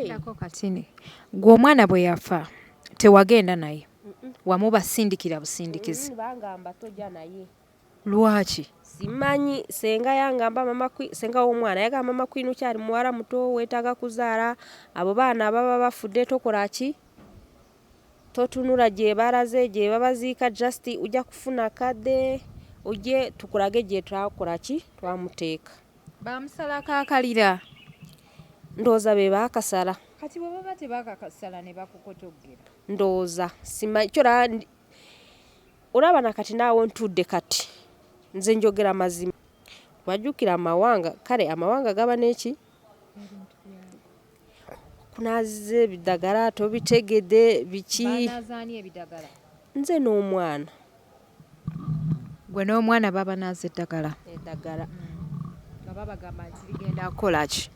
Ndako katini. Gwe omwana bwe yafa tewagenda naye. Wamubasindikira busindikizi. Bangamba tojja naye. Lwaki? Simanyi senga yangamba senga w'omwana yagamba mama kwinu kyali muwala muto weetaaga kuzaala abo baana baba bafudde tokola ki? Totunula gye balaze gye babaziika just ujja kufuna kadde ujje tukulage gye twakola ki? Twamuteeka. Bamusalako akalira. Ndowooza be baakasala. Kati bwe baba tebaakakasala ne bakukotoggera. Ndowooza simanyi kyora olaba na kati naawe ntudde kati. Nze njogera mazima. Wajjukira amawanga, kale amawanga gaba n'eki? Kunaaziza ebidagala tobitegedde biki? Banaazaani ebidagala? Nze n'omwana. Gwe n'omwana baba naaza eddagala? Eddagala. Nga babagamba nti bigenda kukola ki?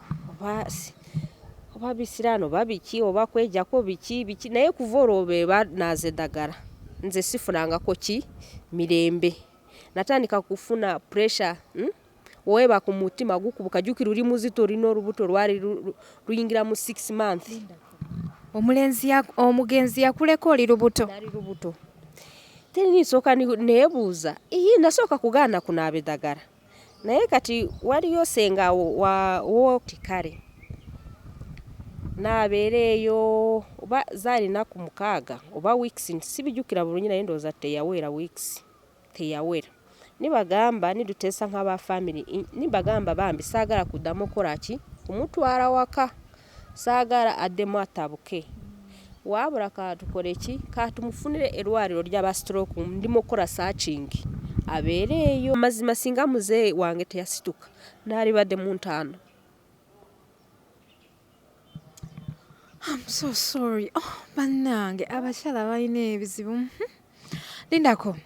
Oba bisiraano oba biki oba kwejjako biki naye kuva olwo be banaaza eddagala. Nze sifunangako ki? Mirembe. Natandika kufuna pressure. Weeba ku mutima gukubuka jjukira oli muzito olina olubuto lwali luyingira mu 6 months. Omugenzi yakuleka oli lubuto? Nali lubuto. Nsooka neebuuza nasooka kugaana kunaaba eddagala naye kati waliyo senga wo kale naabeera eyo oba zaali nnaku 6 oba weeks sibijjukira bulungi naye ndowooza teyawera weeks teyawera. Nibagamba niduteesa nk'aba family nibagamba bambi saagala kuddamu kola ki? Kumutwala waka. Saagala addemu atabuke. Wabula katukole ki? Katumufunire erwaliro ly'aba stroke ndimo kola searching. Abeere eyo mazima singa muzeeyi wange teyasituka naali badde mu ntaano. I'm so sorry. Bannange abakyala balina ebizibu. Lindako.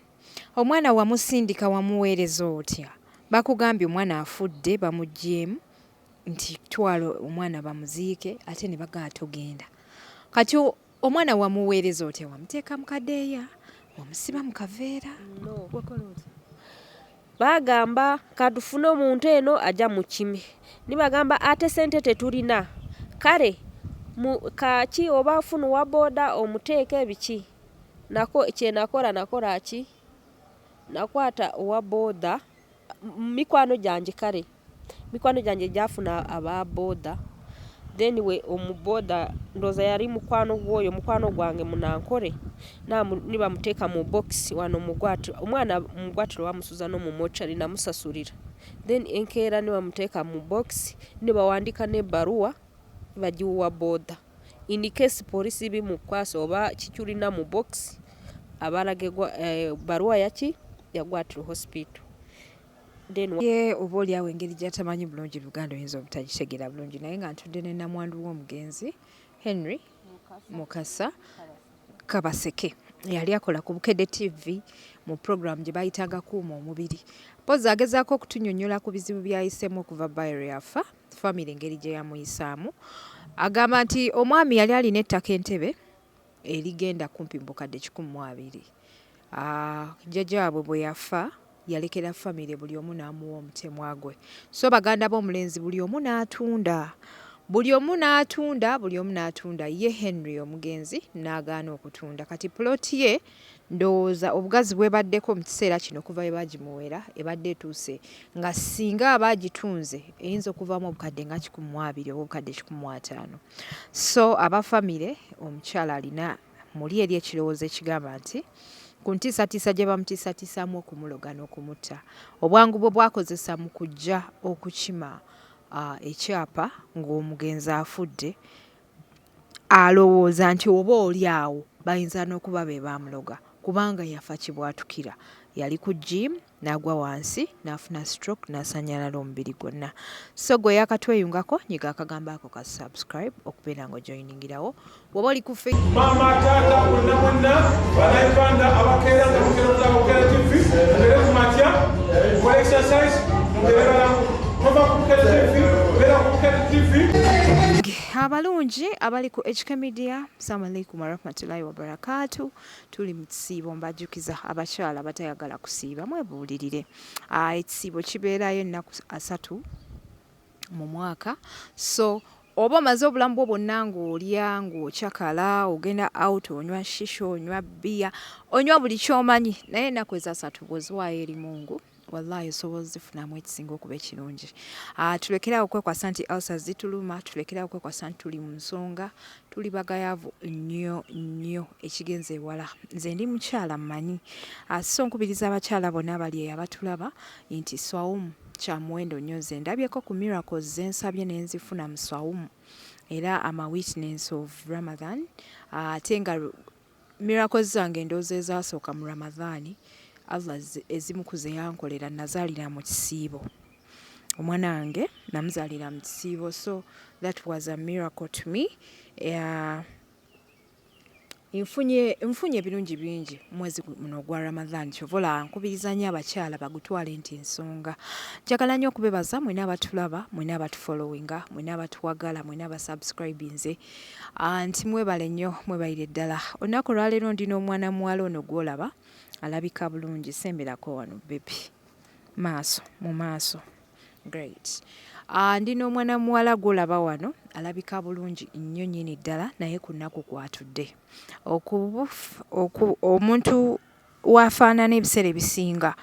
Omwana wamusindika wamuweereza otya? Bakugambye omwana afudde bamugyemu nti twala omwana bamuziike ate ne bagamba togenda. Kati omwana wamuweereza otya? Wamuteeka mu kadeeya? Wamusiba mu kaveera? No. Wakola otya? Bagamba katufune omuntu eno ajja mu kimi. Nibagamba ate sente tetulina. Kale kaki oba afuna wa booda omuteeke biki? Nakola ki? Nakwata owa booda mikwano gyange kale. Mikwano gyange gyafuna aba booda. Then we omubooda ndooza yali mukwano gwange munankole. Nibamuteeka mu box wano mugwatiro. Omwana mugwatiro bamusuza no mu mochari namusasulira. Then enkeera nibamuteeka mu box nibawandiika n'ebbaluwa bagiwa booda. In case police bimukwasa oba kikyulina mu box abalagegwa baluwa yaki yagwatiro hospital. Ye oba oliawo engeri gy'atamanyi bulungi Luganda oyinza obutagitegera bulungi naye nga ntudde ne nnamwandu w'omugenzi Henry Mukasa Kabaseke yali akola ku Bukedde TV mu program gye bayitanga kuuma omubiri. Pozi agezaako okutunyonnyola ku bizibu byayisemu okuva bayiro yafa famire engeri gye yamuyisaamu. Agamba nti omwami yali alina ettaka Entebbe erigenda kumpi mu bukadde 120. Jjajjaabwe bwe yafa yalekera famire buli omu n'amuwa omutemwa gwe. So baganda b'omulenzi buli omu n'atunda. Buli omu n'atunda ye Henry omugenzi n'agaana okutunda. Kati ploti ye ndowooza obugazi bwebaddeko mu kiseera kino kuva bwe bagimuwera ebadde etuuse nga singa abaagitunze eyinza okuvaamu obukadde nga 120 oba obukadde 150. So aba famire omukyala alina muli eri ekirowoozo ekigamba nti ku ntiisatiisa gye bamutiisatiisaamu okumuloga n'okumutta obwangu bwe bwakozesa mu kujja okukima ekyapa ng'omugenzi afudde alowooza nti oba oli awo bayinza n'okuba be baamuloga kubanga yafa kibwatukira. Yali ku gym n'agwa wansi n'afuna stroke n'asanyalala omubiri gwonna. So gwe yakatweyungako nyiga akagambo ako ka subscribe okubeera ng'ojoyiningirawo bw'oba oli ku Mama tata bonna bonna bannayuganda abakeera nga mukero za Bukedde TV mubere ku matya mukole exercise mubere balamu muva ku Bukedde TV mubera ku Bukedde TV. Abalungi abali ku HK Media, assalamu alaikum warahmatullahi wabarakatuh. Tuli mu kisiibo mbajjukiza abakyala batayagala kusiiba mwebuulirire. Ekisiibo kibeerayo ennaku 3 mu mwaka. So oba omaze obulamu bwo bwonna ng'olya ng'okyakala ogenda out onywa shisha onywa bbiya onywa buli ky'omanyi naye ennaku ezasatu bw'oziwaayo eri Mungu wallahi osobola ozifunamu ekisinga okuba ekirungi. Tulekeraawo okwekwasa nti ulcers zituluma, tulekeraawo okwekwasa nti tuli mu nsonga, tuli bagayaavu nnyo ekigenza ewala. Nze ndi mukyala mmanyi, so nkubiriza abakyala bonna abali abatulaba nti swawumu kya muwendo nnyo. Nze ndabyeko ku miracles ze nsabye ne nzifuna mu swawumu era ama witness of Ramadan. Ate nga miracles zange ndowooza ezaasooka mu Ramadhaani Allah ezimukuze yankolera nazaalira mu kisiibo. Omwana wange namuzaalira mu kisiibo, so that was a miracle to me. Nfunye ebirungi bingi mwezi muno gwa Ramadhan. Kyovola nkubiriza nnyo abakyala bagutwale nti ensonga. Njagala nnyo okubebaza mwena abatulaba, mwena abatufollowinga, mwena abatuwagala, mwena abasubscribinze. Nti mwebale nnyo, mwebalire ddala. Olunaku olwaleero ndina omwana muwala ono gw'olaba alabika bulungi. Semberako wano baby. Mu maaso. Great. Ndina omwana muwala gw'olaba wano alabika bulungi nnyo nnyini ddala naye ku nnaku kwatudde. Omuntu wafaanana ebiseera ebisinga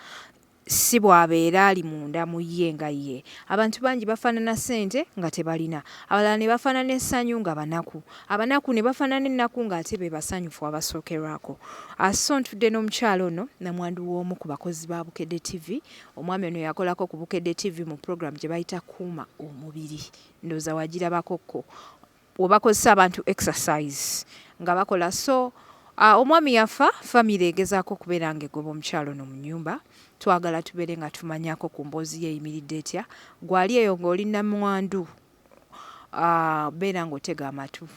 si bw'abeera ali munda mu ye nga ye. Abantu bangi bafaanana ssente nga tebalina, abalala ne bafaanana essanyu nga banaku, abanaku ne bafaanana ennaku ng'ate be basanyufu abasookerwako. So ntudde n'omukyalo ono namwandu w'omu ku bakozi ba Bukedde TV. Omwami ono yakolako ku Bukedde TV mu program gye bayita kuuma omubiri. Ndowooza wagirabakokko webakozesa abantu exercise nga bakola. So omwami yafa, famire egezaako okubeera nga egoba omukyalo ono mu nnyumba. Twagala tubeere nga tumanyako ku mboozi ye eyimiridde etya. Gwali eyo ng'oli namwandu beera ng'otega amatu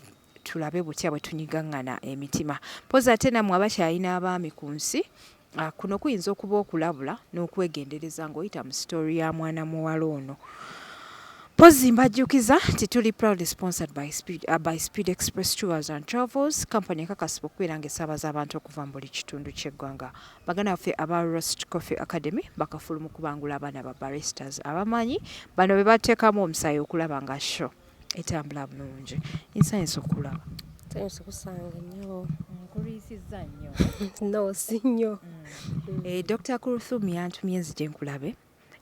tulabe butya bwe tunyigaŋŋana emitima. Pozi ate nammwe abakyalina abaami ku nsi, kuno kuyinza okuba okulabula n'okwegendereza ng'oyita mu sitori ya mwana muwala ono. Pozi mbajjukiza nti tuli proudly sponsored by Speed Express Tours and Travels, company ekakasibwa okubeera ng'esaabaza abantu okuva mu buli kitundu ky'eggwanga. Baganda baffe aba Roast Coffee Academy bakafulu mu kubangula abaana ba baristas abamanyi, bano be bateekamu omusaayi okulaba nga show etambula bulungi. Nsanyusa okulaba. Nsanyusa kusanga nnyo. Nkulwisizza nnyo. No, si nnyo. Dr. Kuruthumi yantumye nzije nkulabe.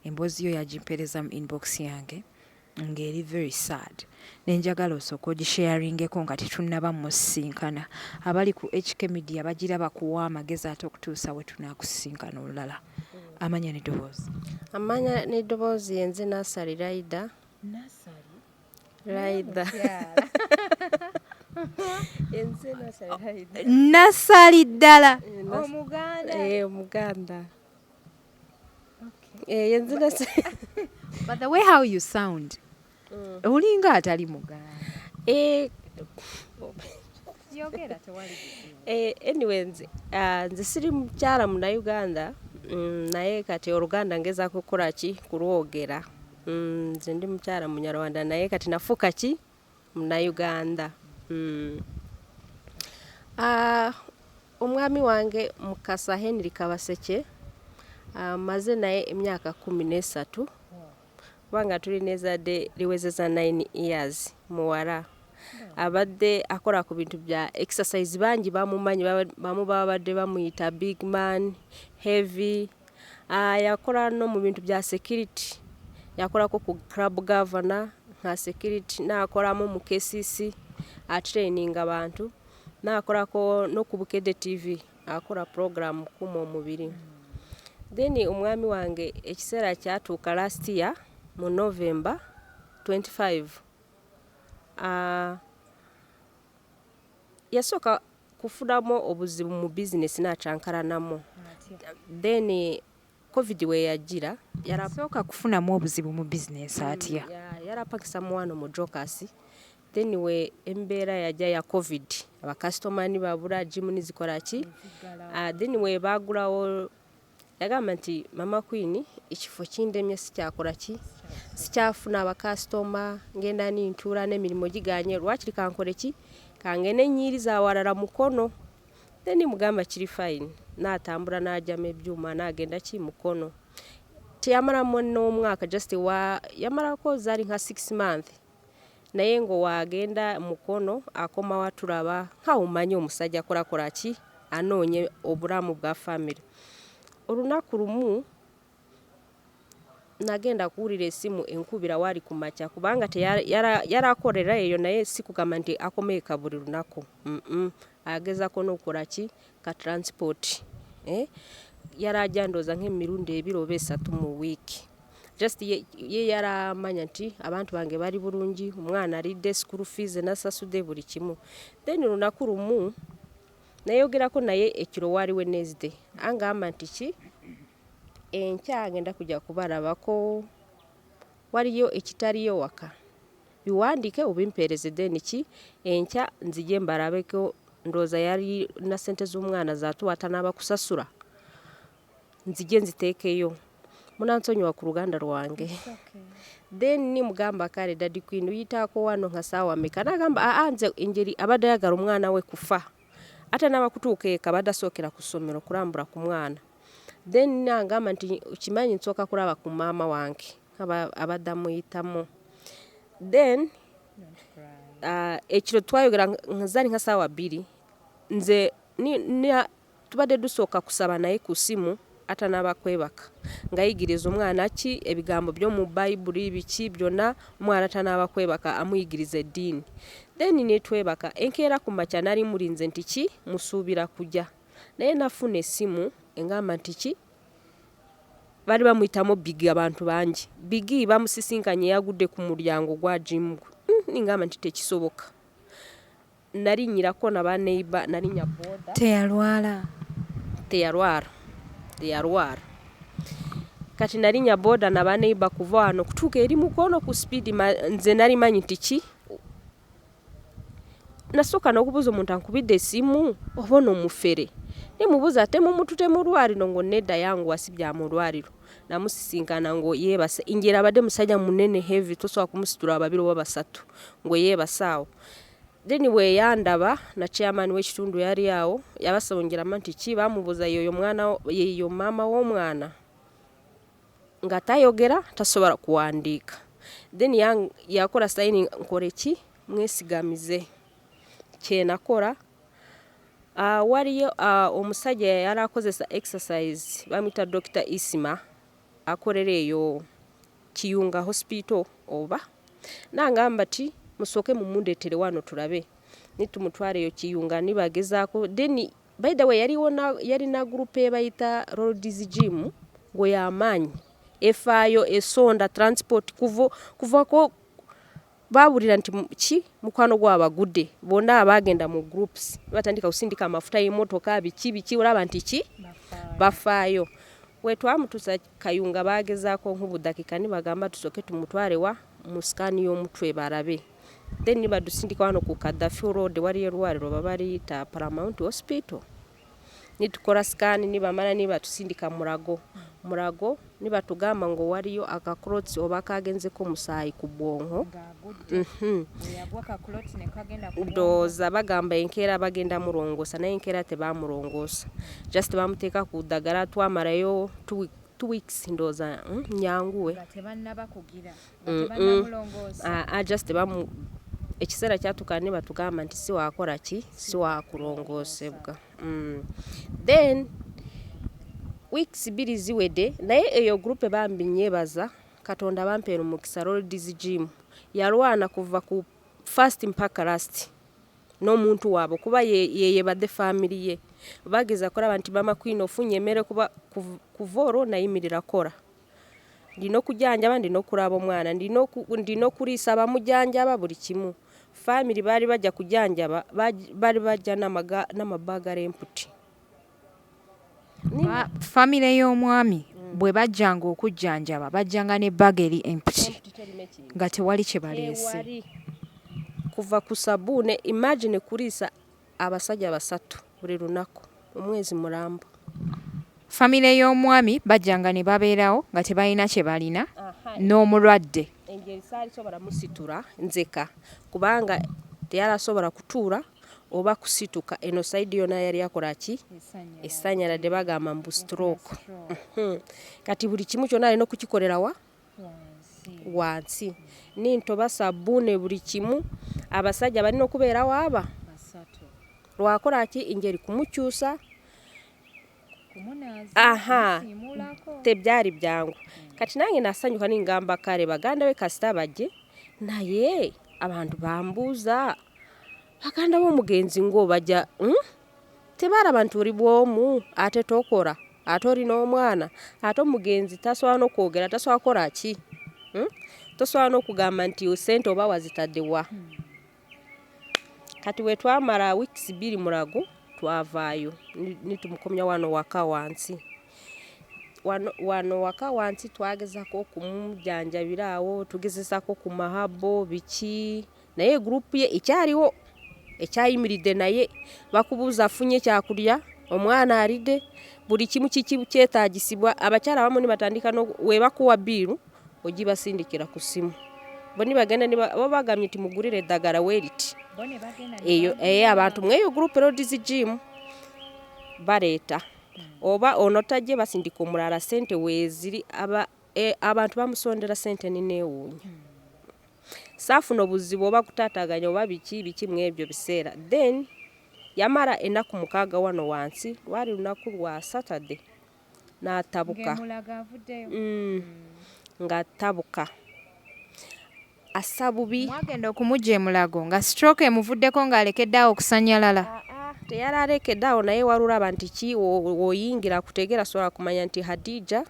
Emboozi yo yagimpeereza mu inbox yange ng'eri very sad. Nenjagala osooka ogisharingeko nga tetunnaba musisinkana. Abali ku HK Media bagiraba kuwa amagezi ate okutuusa we tunaakusisinkana olulala. Amanya n'eddoboozi? Amanya n'eddoboozi yenze Nasali Raida. Raida. Yenze Nasali Raida. Nasali ddala. Omuganda. Omuganda. Yenze Nasali. But the way how you sound, olinga atali Muganda. Yogera tewali. Anyway, nze siri mukyala Munnayuganda, naye kati Oluganda ngezaako okukola ki kulwogera. Nze ndi mukyala Munyarwanda naye kati nafuuka ki Munnayuganda. Omwami wange Mukasa Henry Kabaseke maze naye emyaka 13. Kubanga tulina ezzadde liwezeza 9 years muwala. Abadde akola ku bintu bya exercise bangi bamumanyi, bamu babadde bamuyita big man, heavy. Yakola no mu bintu bya security. Yakolako ku club governor nka security, n'akolamo mu KCC training abantu, n'akolako no ku Bukedde TV akola program kuuma omubiri. Then omwami wange ekiseera kyatuuka last year mu November 25. Yasooka kufunamu obuzibu mu business n'akyankalanamo. Then COVID we yajira yarasooka kufunamu obuzibu mu business atya. Yarapakisa muwano mu Jokasi. Then we embeera yajja ya COVID, abakasitoma ni babula, gym nizikola ki. Then we bagulawo yagamba nti Mama Queen ekifo kindemye sikyakola ki, sikyafuna abakasitoma, ngenda nintuula n'emirimu giganye, lwakiri kankole ki kangene nnyiriza awalala mukono. Then mugamba kiri fine, n'atambula n'ajjama ebyuma n'agenda ki mukono. Teyamalamu n'omwaka, just yamalako zaali nka 6 months naye ngo wagenda mukono akoma watulaba kawumanyi omusajja kola ki anoonye obulamu bwa family. Olunaku lumu nagenda kuwulira esimu enkubira wali ku makya kubanga yarakolera eyo naye si kugamba nti akomeeka buli lunaku. Agezako n'okukola ki ka transport. Yarajja ndooza nk'emirundi 2 oba 3 mu wiiki. Just ye yaramanya nti abantu bange bali bulungi, omwana alidde school fees nasasudde buli kimu. Then lunaku lumu nayogerako naye ekiro wali Wednesday. Angamba nti ki enkya agenda kujja kubalabako waliyo ekitaliyo waka. Biwandiike obimpeereze then ki enkya nzije mbalabeko. Ndooza yali na sente z'omwana zaatuwa tanaaba kusasula. Nzije nziteekeyo. Munansonyiwa ku luganda lwange. Then ni mugamba kale Daddy Queen uyitaako wano nka saawa mmeka. Nagamba nze engeri abadde ayagala omwana we kufa. Ate naaba kutuuka eka badde asookera ku ssomero kulambula ku mwana. Then nagamba nti kimanyi nsooka kulaba ku maama wange abadde amuyitamu. Then ekiro twayogera nzali nka saawa 2 nze tubadde dusooka kusaba naye ku simu ata n'abakwebaka ngayigiriza omwana ki ebigambo by'omu Bayibuli biki byonna omwana tanaaba kwebaka amuyigiriza eddiini. Then netwebaka enkeera ku makya nali mulinze nti ki musuubira kujja naye nafuna essimu engamba nti ki bali bamuyitamu Bigi abantu bangi. Bigi bamusisinkanye yagudde ku mulyango gwa gym. Ningamba nti tekisoboka. Nalinnyirako na baneiba nalinnya boda. Teyalwala. Kati nalinnya boda na baneiba kuva wano kutuuka eri mukono ku speed nze nali manyi nti ki. Nasooka n'okubuuza omuntu ankubidde essimu oba n'omufere. Nemubuuza ate mumutute mu lwaliro ngo nedda yangu wasibya mu lwaliro. Namusisinkana ngo yeebase. Injera abadde musajja munene heavy tosobola kumusitula 2 oba 3 ngo yeebasaawo. Then we yandaba na chairman w'ekitundu yali awo yabasongera nti ki bamubuuza yeyo maama w'omwana nga tayogera tasobola kuwandiika. Then yakola signing nkole ki mwesigamize kyenakola. Waliyo omusajja yali akozesa exercise bamwita Dr. Isima akolera eyo Kiyunga hospital oba nangamba ti musooke mumundeetere wano tulabe nitumutwala eyo Kiyunga nibagezaako. Then by the way yali na group ebayita Roads Gym ngo y'amaanyi efaayo esonda transport kuvako babulira nti ki mukwano gw'abagudde bonna abagenda mu groups batandika kusindika amafuta y'emmotoka biki olaba nti ki bafaayo. We twamutusa Kayunga bagezaako nk'obudakika nibagamba tusooke tumutwale wa mu sikaani y'omutwe barabe. Then nibadusindika wano ku Kadafi Road waliyo elwaliro babaliyita Paramount Hospital. Nitukola sikaani nibamala nibatusindika Mulago nibatugamba ngo waliyo akaklotsi oba kagenzeko musaayi ku bwongo. Ndooza bagamba enkeera bagenda mulongoosa naye enkeera tebamulongoosa. Just bamuteeka ku ddagala twamalayo 2 weeks ndooza nyanguwe. Just ekiseera kyatuuka ne batugamba nti si wakola ki si wakulongoosebwa. Then weeks 2 ziwedde naye eyo group bambi nyebaza Katonda bampeera omukisa Roads Gym yalwana kuva ku first mpaka last n'omuntu waabo kuba yeye badde family ye bageza kolaba nti mama Queen ofunye emmere kuba kuvoro nayimirira kola ndino kujanjaba ndino kulaba omwana ndino kuliisa bamujanjaba buli kimu. Family bali bajja kujanjaba bali bajja n'amabaga empty. Family y'omwami bwe bajjanga okujjanjaba bajjanga ne bageri empty nga tewali kye baleese. Kuva ku sabuune imagine kuliisa abasajja 3 buli lunaku omwezi mulamba. Family y'omwami bajjanga ne babeerawo nga tebalina kye balina n'omulwadde. Engeri saali sobola musitula nzeka kubanga teyalasobola kutuula oba kusituka eno side yona yali akola ki esanyala de bagamba mbu stroke. Kati buli kimu kyonna alina okukikolera wa wansi nintoba sabune buli kimu abasajja balina okubeera waaba lwakora ki ingeri kumukyusa tebyali byangu kati nange nasanyuka ningamba kale baganda we kasita bajje naye abantu bambuuza baganda b'omugenzi ng'obajja tebaala abantu oli bw'omu ate tokora ate olina omwana ate omugenzi tasobola n'okwogera tasobola kukola ki tosobola n'okugamba nti sente oba wazitadde wa kati we twamala weeks 2 mulago twavaayo nitumukomya wano waka wansi wano waka wansi twagezako okumujanjabira awo tugezesako ku mahabo biki naye gurupu ye ekyaliwo ekyayimiridde naye bakubuuza afunye kyakulya omwana alidde buli kimu kiki kyetaagisibwa abakyala abamu ne batandika webakuwa biiru ogibasindikira ku ssimu boni bagenda bo bagamye nti mugulire eddagala weeriti eyo abantu mweyo gurupu Ladies Gym baleeta oba ono tajje basindika omulala sente weeziri abantu bamusondera sente nineewuunya saafuna obuzibu oba kutaataganya oba biki mwebyo biseera then yamala enaku 6 wano wansi lwali lunaku lwa Saturday n'atabuka ng'atabuka assa bubi mwagenda okumugya emulago nga stroke emuvuddeko ng'alekeddaawo okusanyalala teyali alekeddaawo naye walulaba nti ki woyingira kutegeera sobola kumanya nti Hadija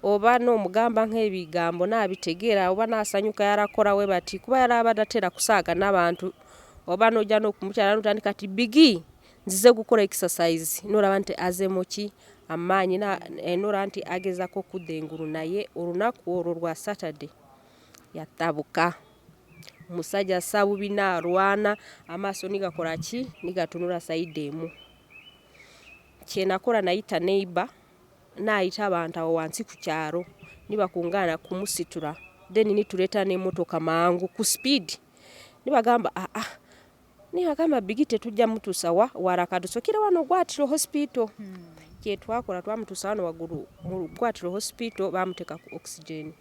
oba n'omugamba nk'ebigambo n'abitegeera oba n'asanyuka yalakola we bati kuba yali abadde atera kusaaga n'abantu oba n'ojja n'okumukyala n'otandika kati bigi nzize gukola exercise n'olaba nti azemu ki amaanyi n'olaba nti agezako okudda engulu naye olunaku olwo lwa Saturday yatabuka omusajja sabubi n'alwana amaaso nigakola ki nigatunula sayidi emu kyenakola nayita neighbor naayita abantu awo wansi ku kyalo nibakungaana kumusitula then nituleeta n'emmotoka mangu ku speed nibagamba nibagamba bigi tetujja mutuusa waraka tusokera wano Gwatiro hospital kyetwakola twamutuusa wano waggulu mu Gwatiro hospital bamuteeka ku oxygen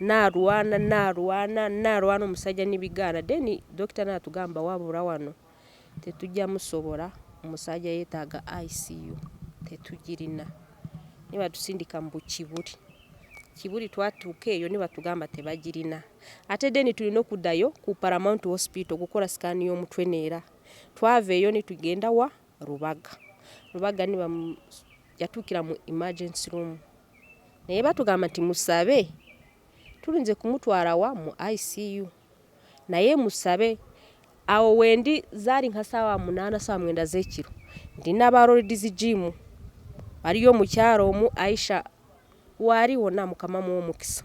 n'alwana omusajja nibigaana then dokita n'atugamba wabula wano tetujja musobola omusajja yeetaaga ICU tetugirina nibatusindika mu kibuli twatuuka eyo nibatugamba tebagirina ate then tulina okuddayo ku Paramount Hospital okukola sikaani y'omutwe neera twava eyo nitugenda wa Rubaga yatuukira mu emergency room naye batugamba nti musabe tulinze kumutwala wa mu ICU naye musabe awo wendi zaali nka ssaawa 8 ssaawa 9 z'ekiro ndi n'abalodizi Gym aliyo mukyala omu Aisha wali wonna mukama mu omukisa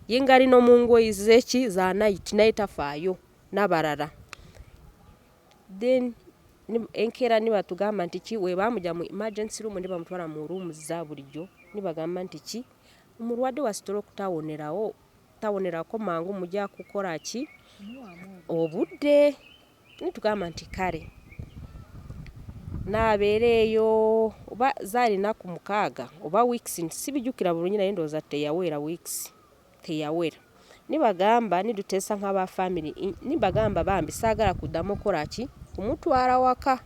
yengali no mungoyi zeki za night naye tafaayo n'abalala then enkera nibatugamba nti ki we bamujja mu emergency room ne bamutwala mu room za bulijjo nibagamba nti ki omulwadde wa stroke tawonerako mangu mujja kukola ki obudde nitugamba nti kale n'abeereeyo oba zaali naku 6 oba weeks sibijjukira bulungi naye ndowooza teyawera weeks teyawera nibagamba niduteesa nk'aba family nibagamba bambi saagala kuddamu okola ki kumutwala waka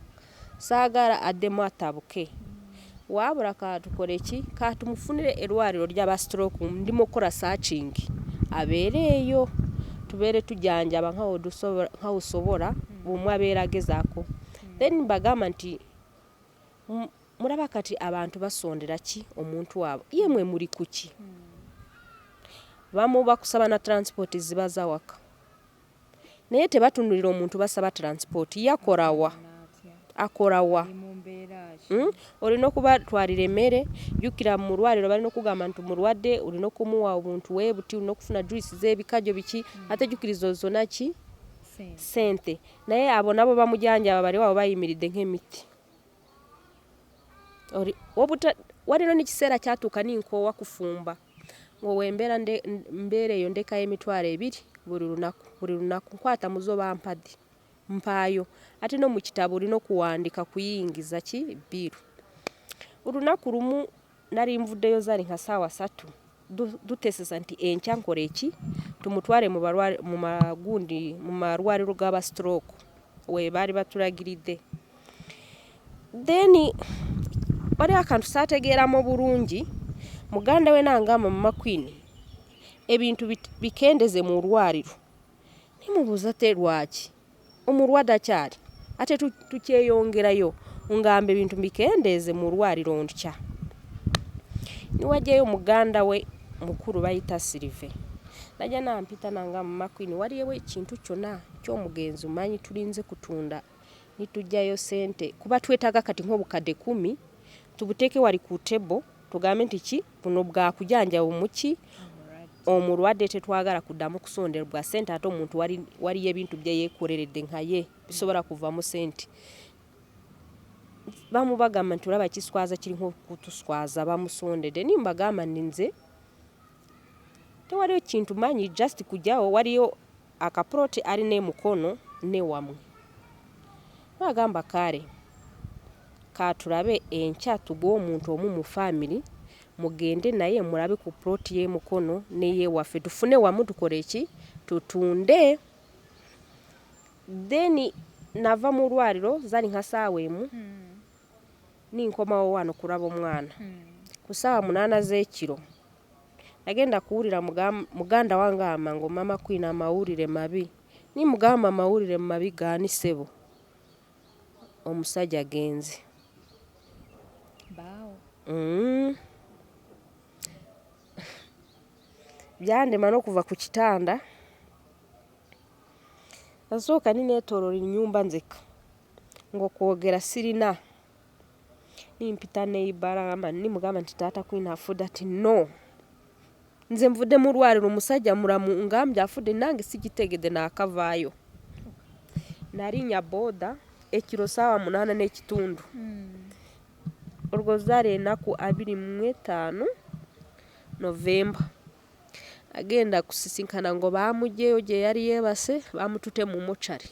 saagala addemu atabuke wabula katukole ki katumufunire erwaliro ly'aba stroke ndimu okukola searching abeereeyo tubeere tujanjaba nk'awosobola bumwe abeera agezaako then bagamba nti mulaba kati abantu basondera ki omuntu wabo yemwe muli kuki bamu bakusaba na transport zibaza waka naye tebatunulira omuntu basaba transport yakorawa akorawa olina okubatwalira emmere jjukira mu lwaliro balina okugamba nti mulwadde olina okumuwa obuntu weebuti olina okufuna juice z'ebikajjo biki ate jjukirizo zonna ki sente naye abo nabo bamujanjaba bali wabo bayimiridde nk'emiti walino n'ekiseera kyatuuka ninkoowa kufumba ng'owembeera mbeera eyo ndekayo emitwalo 2 buli lunaku nkwata muzoba mpadi mpaayo ate no mu kitabo olina okuwandiika kuyingiza ki biiru olunaku lumu nali nvuddeyo zaali nka ssaawa 3 dutesesa nti enkya nkora eki tumutware mu marwariro g'aba stroke we bari batulagiridde. Then bari akantu saategeeramu bulungi muganda we nangamba mama Queen ebintu bikendeze mu lwariro. Nimubuuza te lwaki omulwadde akyali ate tukyeyongerayo ngamba ebintu bikendeze mu lwariro ntya. Niwajjayo muganda we mukuru bayita Silve najja nampita nangamba mama Queen waliwo ekintu kyonna ky'omugenzi manyi tulinze kutunda nitujjayo sente kuba twetaaga kati nk'obukadde 10 tubuteeke wali ku table tugambe nti ki buno bwakujanja umuki omulwadde tetwagala kuddamu kusonderwa sente ate omuntu wali ebintu bye yeekoleredde nkaye bisobola kuva mu sente. Bamubagamba nti olaba kiswaza kiri nk'okutuswaza bamusondedde nimbagamba nze tewaliyo kintu manyi just kujjawo waliyo akaproti alina emukono ne wamwe. Bagamba kale katulabe enkya tugwa omuntu omu mu family mugende naye mulabe ku proti y'emukono neye waffe tufune wamu tukole eki tutunde. Then nava mu lwariro zali nka saawa emu ninkomawo wano kulaba omwana ku saawa 8 z'ekiro nagenda kuwulira muganda wange amango mama Queen amawulire mabi ni mugamba amawulire mabi gaani sebo omusajja genzi byandema n'okuva ku kitanda nasooka nineetooloola ennyumba nzeka ng'okwogera sirina nimpita neibala nimugamba nti taata Queen afudde ati no nze nvudde mu lwariro omusajja mulamu ngambye afudde nange sigitegedde n'akavaayo. Nalinya boda ekiro saawa 8:30 olwozaala Enaku 25 Novemba agenda kusisinkana ngo bamugyeyo gye yali yeebase bamutute mu mochari.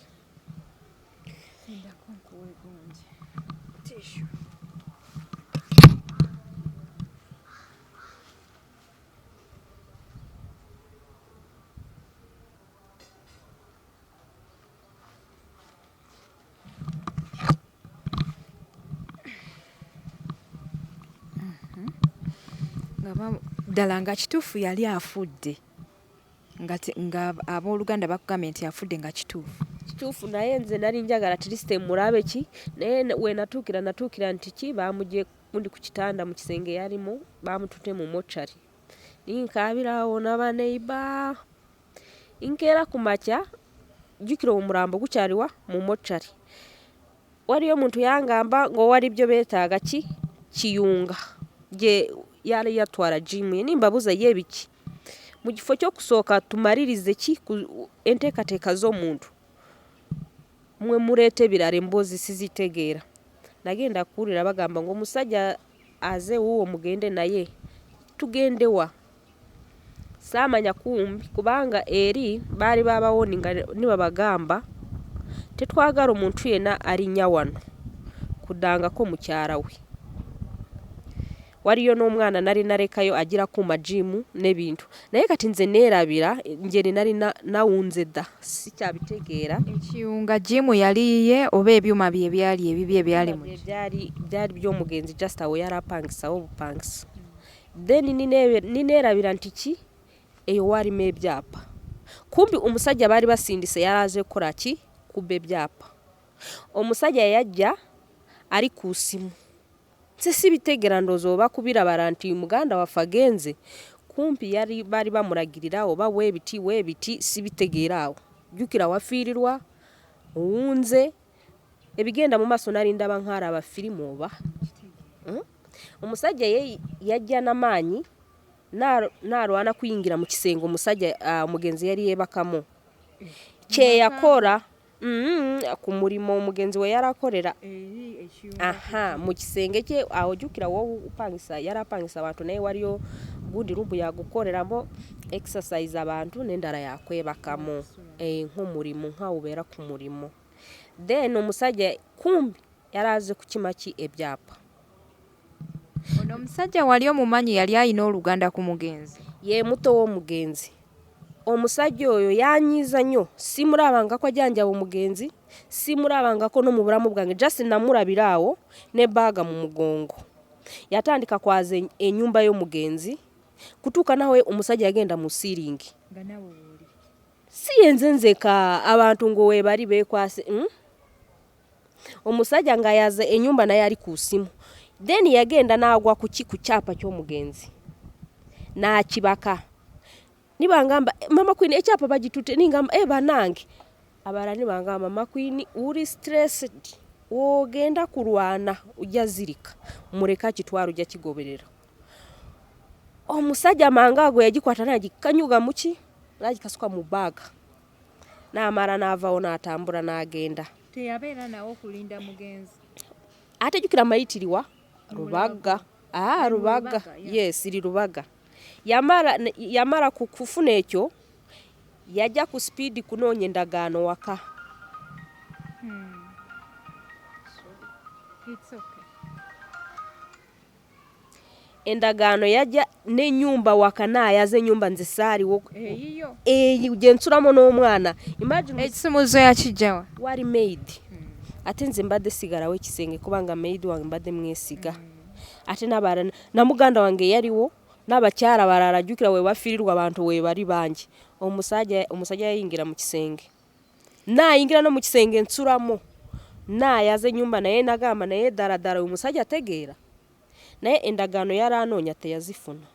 Ddala nga kituufu yali afudde nga abooluganda bakugambye nti afudde nga kituufu naye nze nali njagala tirisite mulabe ki naye we natuukira nti ki bamugye mundi ku kitanda mu kisenge yalimu bamutute mu mochari ninkaabirawo n'abaneiba inkeera ku makya jjukira omulambo gukyaliwa mu mochari waliyo omuntu yangamba ng'owali byo beetaaga ki kiyunga gye yali yatwala jimu ye nimbabuuza ye biki mu kifo ky'okusooka tumalirize ki enteekateeka z'omuntu mwe muleeta ebirala emboozi sizitegeera. Nagenda kuwulira bagamba ng'omusajja aze wuwo mugende naye tugendewa saamanya kumbi kubanga eri baali babawoni nga nibabagamba tetwagala omuntu yenna alinnya wano kuddangako mukyala we. Waliyo n'omwana nali nalekayo agira ku majimu n'ebintu naye kati nze neerabira njeri nali nawunze dda sikyabitegeera. Ekiyunga jimu yaliye oba ebyuma bye byali ebibi ebyali mu byali by'omugenzi just awo yali apangisawo obupangisa. Then nineerabira nti ki eyo walimu ebyapa kumbi omusajja baali basindise yalaze kukola ki kubba ebyapa. Omusajja yajja ali ku simu nze sibitegeera ndowooza oba kubirabala nti muganda waffe agenze kumpi yali baali bamulagirira oba weebiti sibitegeera awo jjukira wafiirirwa owunze ebigenda mu maaso nali ndaba nk'alaba firimu oba omusajja ye yajja n'amaanyi n'alwana kuyingira mu kisenge omusajja omugenzi yali yeebakamu kyeyakola ku mulimu omugenzi we yarakolera mu kisenge kye awo jjukira wopangisa yali apangisa abantu naye waliyo gundi rumu yagukoleramu exercise abantu n'endala yakwebakamu nk'omulimu nk'awubeera ku mulimu. Then omusajja kumbi yali aze kukima ki ebyapa ono omusajja wali omumanyi yali alina oluganda ku mugenzi ye muto w'omugenzi omusajja oyo yanyiiza nnyo simulabangako ajanjaba omugenzi simulabangako no mu bulamu bwange just namulabira awo ne baaga mu mugongo yatandika kwaza ennyumba y'omugenzi kutuuka nawe omusajja yagenda mu siiringi si yenzenzeka abantu ngo weebali beekwase omusajja nga yaza ennyumba naye ali ku simu then yagenda n'agwa ku kyapa ky'omugenzi n'akibaka nibangamba mama Queen ekyapa bagitute ningamba banange abala nibangamba mama Queen uri stressed ogenda kulwana ujja zirika mureka kitwaro ujja kigoberera omusajja mangago yagikwata nagikanyuga muki nagikasuka mu baga n'amara n'avaawo n'atambula n'agenda teyabeera nawo okulinda mugenzi ate jukira mayitiriwa rubaga rubaga yes iri rubaga yamara kufuna ekyo yajja ku speed kunoonya endagaano waka endagaano yajja n'ennyumba waka n'ayaza ennyumba nze saaliwo eyo gye nsulamu n'omwana imagine ekisumuzo yakijjawa wali maid ate nze mbadde sigalawo ekisenge kubanga maid wange mbadde mwesiga ate n'abalala na muganda wange yaliwo n'abakyala balala jjukira we bafiirirwa abantu we bali bangi omusajja yayingira mu kisenge n'ayingira no mu kisenge nsulamu n'ayaza ennyumba naye nagamba naye ddala omusajja ategeera naye endagaano yali anoonya teyazifuna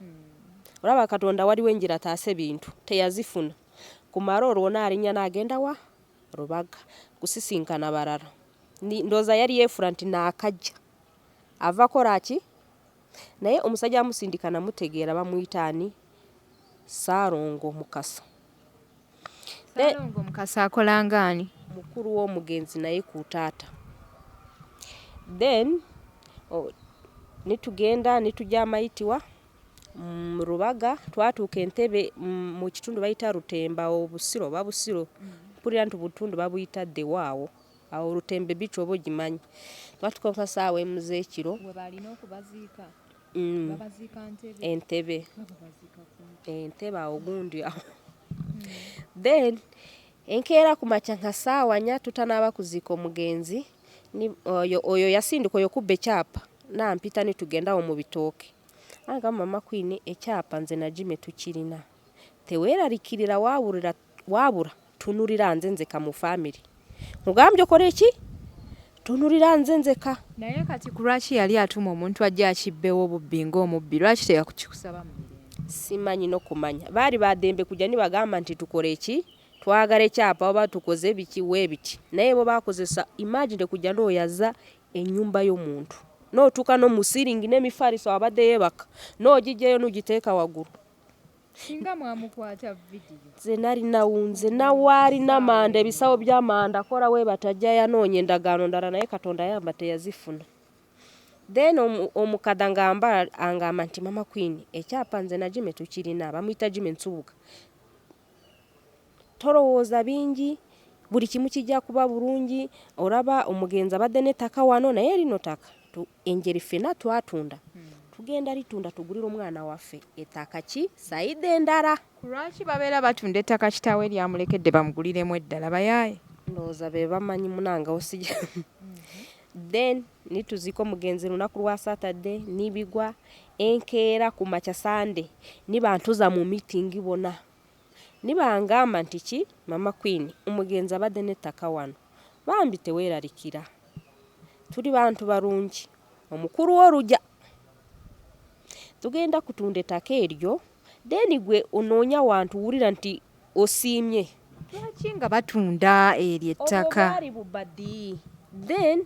olaba Katonda waliwo enjira taase bintu teyazifuna kumara olwo n'alinnya n'agenda wa rubaga kusisinkana balala ndooza yali yeefula nti n'akajja ava koraki naye omusajja amusindika namutegeera bamuyita ani Saarongo Mukasa Saarongo Mukasa akola ngaani mukulu w'omugenzi naye ku taata then nitugenda nitujja amayitibwa rubaga twatuuka entebe mu kitundu bayita Rutemba obusiro babusiro mpulira nti butundu babuyita Ddewaawo awo Rutembe bici oba ogimanyi twatuuka saawa emu z'ekiro entebe awo gundi awo then enkeera ku makya nka saawa 4 tutanaaba kuziika omugenzi oyo yasinduka oyo kubba ekyapa nampita nitugendawo mu bitooke agamba mama Queen ekyapa nze najime tukirina teweeraliikirira waabura tunulira nze nzeka mu family mugambye okole ki tunulira nze nzeka naye kati ku lwaki yali atuma omuntu ajja akibbewo obubbi ng'omubbi lwaki teyakukikusaba mu simanyi n'okumanya baali badembe kujja nibagamba nti tukole eki twagala ekyapa oba tukoze biki weebiti naye bo bakozesa imagine kujja n'oyaza ennyumba y'omuntu n'otuuka no mu siiringi n'emifaliso abadde yeebaka n'ogijjayo n'ogiteeka waggulu singa mwamukwata vidiyo nze nali nawunze nawaali n'amanda ebisawo by'amanda kola we batajja yanoonya endagaano ndala naye Katonda yamba teyazifuna then omukada angamba nti mama Queen ekyapa nze najime tukirina bamuyita Jime Nsubuga tolowooza bingi buli kimu kijja kuba bulungi olaba omugenzi abadde n'ettaka wano naye lino ttaka engeri ffenna twatunda tugenda litunda tugulira omwana waffe ettaka ki sayide endala lwaki babeera batunda ettaka kitaawe lyamulekedde bamuguliremu eddala bayaaye ndowooza be bamanyi munanga osijja then nituziika omugenzi lunaku lwa Saturday nibigwa enkeera ku makya Sunday nibantuza mu meeting bona nibangamba nti ki mama Queen omugenzi abadde n'ettaka wano bambi teweeralikira tuli bantu balungi omukulu w'olujja tugenda kutunda ettaka eryo then gwe onoonya wantu wulira nti osiimye lwaki nga batunda eryo ettaka obwali bubaddi then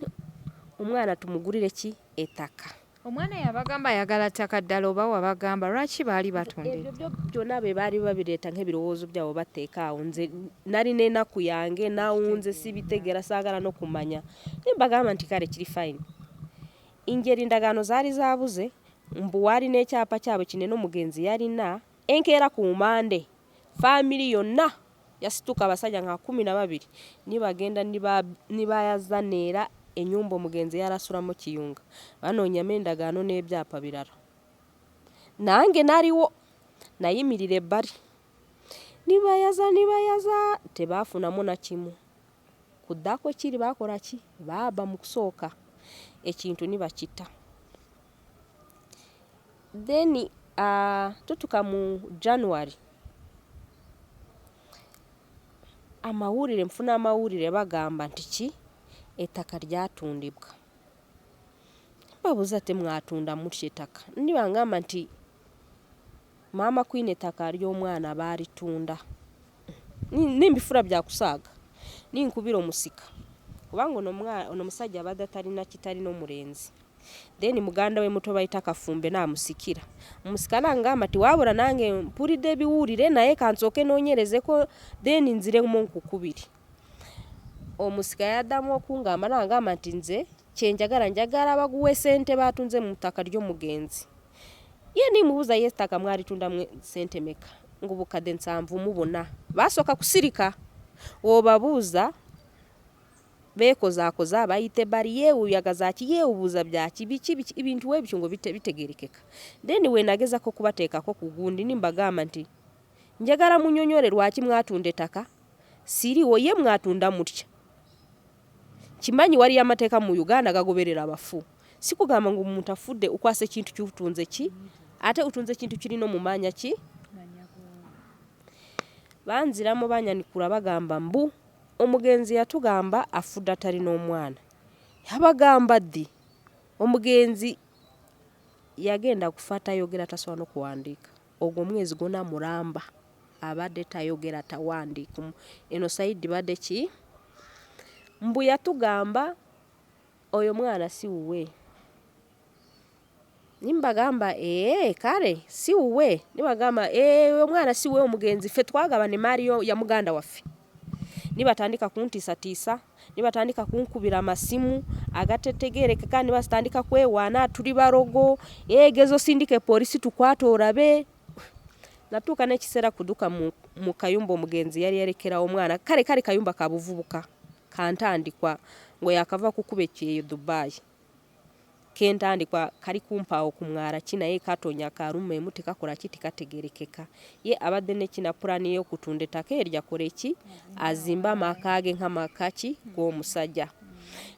omwana tumugulire ki ettaka omwana yabagamba ayagala ttaka ddala oba wabagamba lwaki baali batunda ebyo byonna be baali babireeta nk'ebirowoozo byabo batteeka awo nze nalina enaku yange nawunze sibitegeera saagala n'okumanya nembagamba nti kale kiri fine ingeri ndagaano zaali zaabuze mbu waali n'ekyapa kyabwe kinene omugenzi yalina enkeera ku Mande family yonna yasituka abasajja nga 12 nibagenda nibayaza neera ennyumba omugenzi yarasulamu kiyunga banoonyamu endagaano n'ebyapa birala nange naliwo nayimirira ebbali nibayaza tebaafunamu na kimu kuddako kiri bakola ki baaba mu kusooka ekintu nibakitta then tutuka mu January mfuna amawulire bagamba nti ki ettaka lyatundibwa babuuza temwatunda mutya ettaka nibangamba nti maama Queen ettaka ly'omwana baalitunda nimbifura bya kusaaga ninkubira omusika kubanga ono musajja abadde atalina kitalina omulenzi then muganda we muto bayita Kafumbe n'amusikira omusika n'angamba nti wabula nange mpulidde ebiwulire naye kansooke noonyerezeko then nziremu nkukubiri omusika yaddamu okungamba n'angamba nti nze njagala baguwe ssente baatunze mu ttaka ly'omugenzi ye nimubuuza ye ettaka mwalitundamu ssente meka ng'obukadde 7 mu bonna basooka kusirika obabuuza beekozaakoza bayite bali yeewuyagaza ki yeewubuuza byaki biki ebintu webityo ngo bitegerekeka then we nagezako kubateekako ku gundi nimbagamba nti njagala munyonyole lwaki mwatunda ettaka siriwo ye mwatunda mutya kimanyi wali amateeka mu Uganda gagoberera abafu sikugamba ngo omuntu afudde ukwasa ekintu ky'utunze ki ate utunze ekintu kirina omumanya ki banziramu banyanikula bagamba mbu omugenzi yatugamba afudde atalina omwana yabagamba ddi omugenzi yagenda kufa tayogera tasobola n'okuwandiika ogwo omwezi gwonna mulamba abadde tayogera tawandiika eno sayidi badde ki mbu yatugamba oyo mwana si wuwe nimbagamba kale si wuwe nibagamba oyo mwana si wuwe omugenzi ffe twagaba ne maali ya muganda waffe nibatandika kuntiisatiisa nibatandika kunkubira amasimu agatetegerekeka nibatandika kwewaana tuli barogo gezo sindike polisi tukwate orabe natuuka n'ekiseera kuduka mu kayumba omugenzi yali yarekerawo omwana kale kayumba ka buvubuka kantandikwa ngo yakava kukuba ekyeyo Dubai kentandikwa kali kumpaawo ku mwala kinaye katonya karuma emu tekakola kiti kategerekeka ye abadde nekina pulani y'okutunda ettaka eryakola eki azimba amakaage nk'amakaki g'omusajja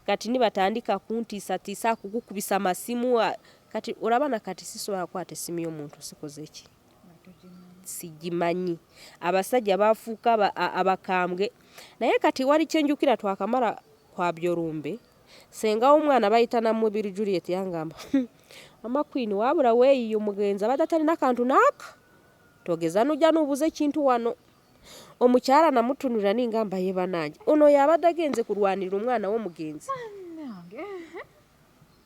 kati nibatandika kuntiisatiisa kukukubisa amasimu kati olabana kati sisobola kwata essimu y'omuntu sikoze eki sigimanyi abasajja bafuuka abakambwe naye kati wali kyenjukira twakamala kwa Byorumbe senga omwana bayita na mubiri Juliet yangamba mama Queen wabula weeyi omugenzi abadde atalina kantu naaka togeza nujja nubuze ekintu wano omukyala namutunulira ningamba yeba nange ono yabadde agenze kulwanirira omwana w'omugenzi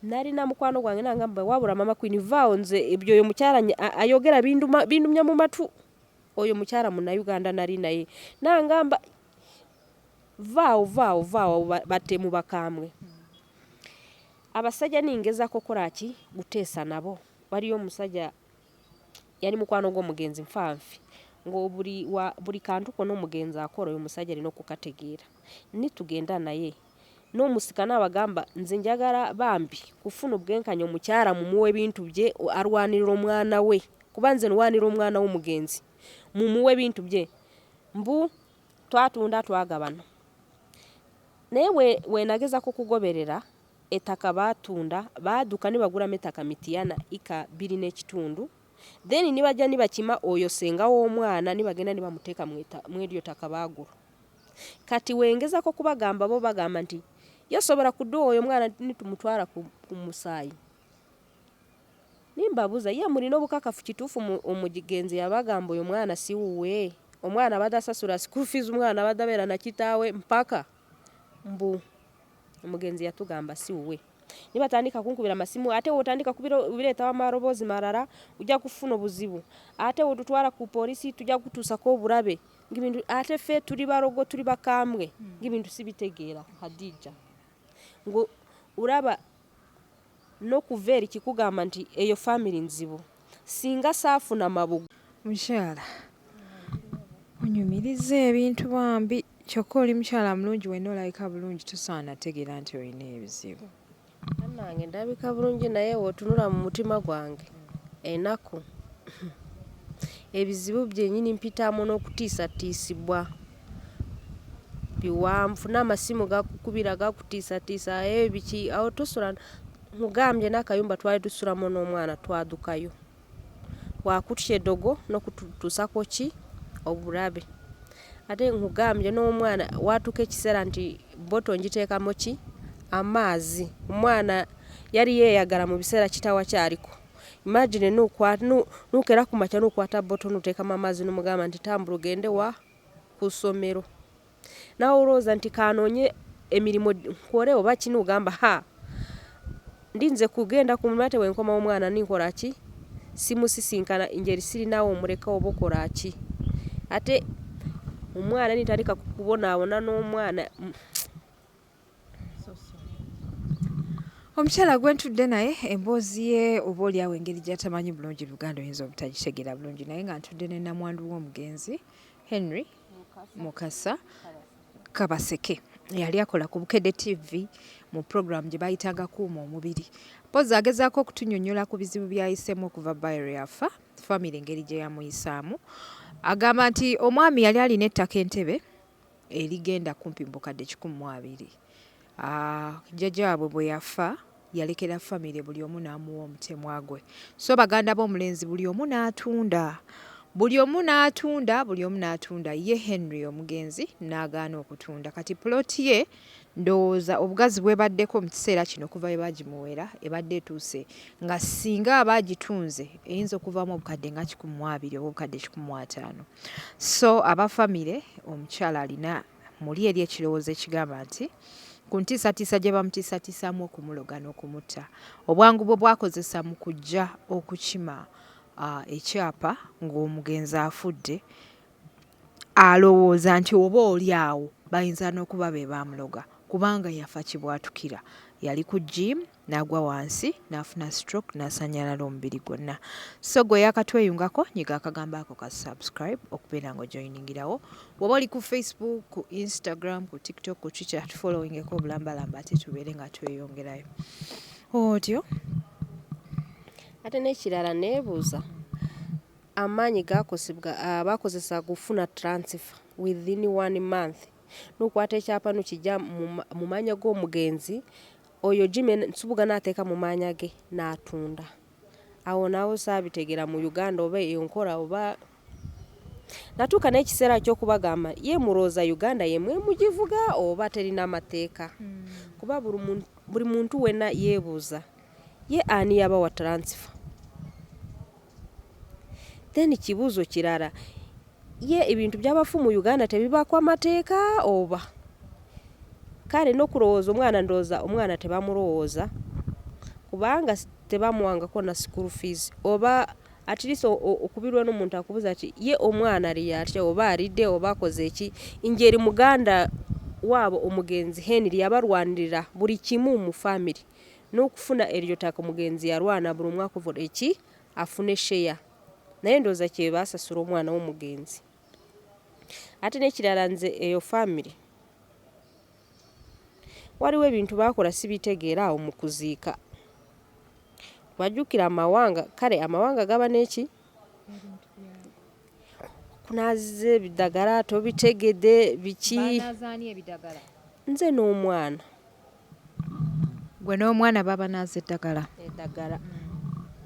nalina mukwano gwange nangamba wabula mama Queen vaawo nze ebyo oyo mukyala ayogera bindumya mu matu oyo mukyala muna Uganda nali naye nangamba vaawo batemu bakamwe abasajja ningeza kokola ki guteesa nabo waliyo omusajja yali mukwano gw'omugenzi nfanfi ngo buli kantu kona omugenzi akola oyo omusajja alina okukategeera nitugenda naye n'omusika n'abagamba nze njagala bambi kufuna obwenkanya omukyala mumuwe ebintu bye arwanirira omwana we kuba nze nwanira omwana w'omugenzi mumuwe ebintu bye mbu twatunda twagabana naye wenagezako kugoberera ettaka baatunda baaduka nibagulamu ettaka mitiyana ika 2 n'ekitundu then nibajja nibakima oyo senga w'omwana nibagenda nibamuteeka mu eryo ttaka baagula kati wengezako kubagamba bo bagamba nti yasobola kudduwa oyo mwana nitumutwala ku musaayi nimbabuuza ye mulina obukakafu kituufu omugenzi yabagamba oyo mwana si wuwe omwana abadde asasula school fees omwana abadde abeera na kitaawe mpaka mbu omugenzi yatugamba si wuwe nibatandika kunkubira amasimu ate wotandika kubireetawo amaloboozi malala ujja kufuna obuzibu ate wotutwala ku polisi tujja kutuusako obulabe ng'ebintu ate ffe tuli barogo tuli bakambwe ng'ebintu sibitegeera Hadija ngo uraba n'okuva eri kikugamba nti eyo family nzibu singa saafuna mabugu mukyala onyumiriza ebintu bambi kyokka oli mukyala mulungi wenna olayika bulungi tosaana tegeera nti olina ebizibu. Nange ndabika bulungi naye wotunula mu mutima gwange enaku ebizibu byennyini mpitamu n'okutiisatiisibwa biwanvu n'amasimu gakukubira gakutiisatiisa biki awo tusula mugambye n'akayumba twali tusulamu n'omwana twadukayo wakutya eddogo n'okutuusako ki obulabe ate nkugambye n'omwana watuuka ekiseera nti boto ngiteekamo ki amaazi omwana yali yeeyagala mu biseera kitawa kyaliko imagine nukera ku makya nukwata boto nuteekamu amaazi n'omugamba nti tambula ogende wa ku ssomero nawe olowooza nti kanoonye emirimu nkore oba kino ogamba ndinze kugenda ku mulima tewenkomawo omwana ninkola ki simusisinkana ingeri sirinawo omuleka oba okola ki ate omwana nitandika kukubonaabona n'omwana omukyala gwe ntudde naye emboozi ye oba oliawo engeri gy'atamanyi bulungi Luganda oyinza obutagitegeera bulungi naye nga ntudde ne nnamwandu w'omugenzi Henry Mukasa Kabaseke yali akola ku Bukedde TV mu program gye bayitanga kuuma omubiri pozi agezaako okutunnyonnyola ku bizibu byayisemu okuva bayiro yafa famire engeri gye yamuyisaamu agamba nti omwami yali alina ettaka Entebbe erigenda kumpi mu bukadde 120 jjajja waabwe bwe yafa yalekera famire buli omu n'amuwa omutemwa gwe so baganda b'omulenzi buli omu n'atunda ye Henry omugenzi n'agaana okutunda kati ploti ye ndowooza obugazi bwebaddeko mu kiseera kino kuva bwe bagimuwera ebadde etuuse nga singa abaagitunze eyinza okuvaamu obukadde nga 120 oba obukadde 150 so abafamire omukyala alina muli eri ekirowoozo ekigamba nti ku ntiisatiisa gye bamutiisatiisaamu okumuloga n'okumutta obwangu bwe bwakozesa mu kujja okukima ekyapa ng'omugenzi afudde alowooza nti oba oli awo bayinza n'okuba be baamuloga kubanga yafa kibwatukira yali ku gym n'agwa wansi n'afuna stroke n'asanyalala omubiri gwonna so gwe yakatweyungako nyiga akagambo ako ka subscribe okubeera ng'ojoyiningirawo bw'oba oli ku Facebook ku Instagram ku TikTok ku Twitter tufollowingeko bulambalamba ate tubeere nga tweyongerayo otyo ate n'ekirala neebuuza amaanyi bakozesa kufuna transfer within 1 month nukwata ekyapa nukijja mu maanya g'omugenzi oyo Jimmy nsubuga n'ateeka mu maanya ge n'atunda awo naawe saabitegera mu Uganda oba enkola oba natuuka n'ekiseera ky'okubagamba ye mulooza Uganda yemwe mugivuga oba terina amateeka kuba buli muntu wenna yeebuuza ye ani yabawa transfer then kibuuzo kirala ye ebintu by'abafu mu Uganda tebibaako amateeka oba kale n'okulowooza omwana tebamulowooza kubanga tebamuwangako na school fees oba at least okubirwa n'omuntu akubuza ati ye omwana ali atya oba alidde oba akoze eki ingeri muganda waabo omugenzi Henry yabarwanirira buli kimu mu family n'okufuna eryo ttaka omugenzi yarwana buli mwaka ovula eki afune share naye ndowooza kye baasasula omwana w'omugenzi ate n'ekirala nze eyo family waliwo ebintu baakola sibitegeera awo mu kuziika bajjukira amawanga kale amawanga gaba n'eki kunaaziza ebidagala tobitegedde biki nze n'omwana gwe n'omwana baba naaza eddagala